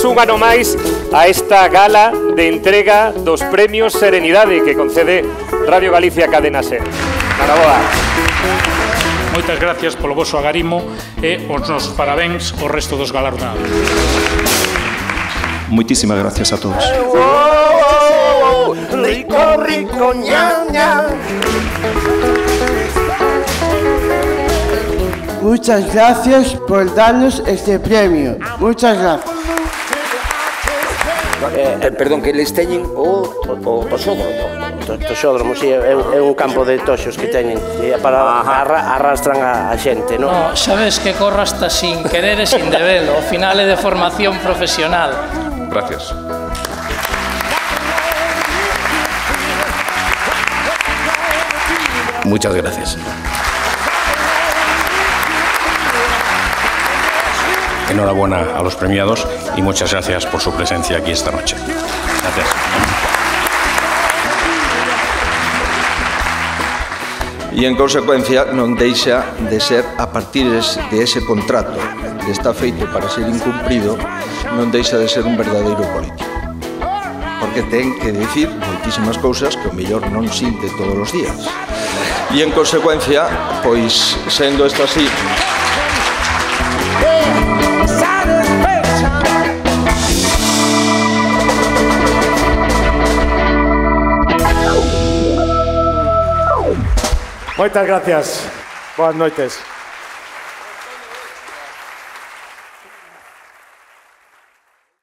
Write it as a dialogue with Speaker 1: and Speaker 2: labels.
Speaker 1: un ano máis a esta gala de entrega dos premios Serenidade que concede Radio Galicia Cadena Ser. Maraboa.
Speaker 2: Moitas gracias polo voso agarimo e os nosos parabéns ao resto dos galardonados.
Speaker 3: Muchísimas gracias a todos.
Speaker 4: Rico, rico, ña, ña.
Speaker 5: Muchas gracias por darnos este premio. Muchas gracias.
Speaker 4: Perdón, que les teñen o toxódromo.
Speaker 6: Toxódromo, si, é un campo de toxos que teñen para arrastran a xente, non?
Speaker 7: No, sabes que corro hasta sin querer e sin debelo, ao final é de formación profesional.
Speaker 3: Gracias.
Speaker 4: Muchas gracias.
Speaker 3: Enhorabuena a los premiados y muchas gracias por su presencia aquí esta noche. Gracias.
Speaker 8: E en consecuencia non deixa de ser a partir de ese contrato que está feito para ser incumprido, non deixa de ser un verdadeiro político, porque ten que dicir moitísimas cousas que o mellor non sinte todos os días, e en consecuencia, pois sendo isto así,
Speaker 1: Moitas gracias. Boas noites.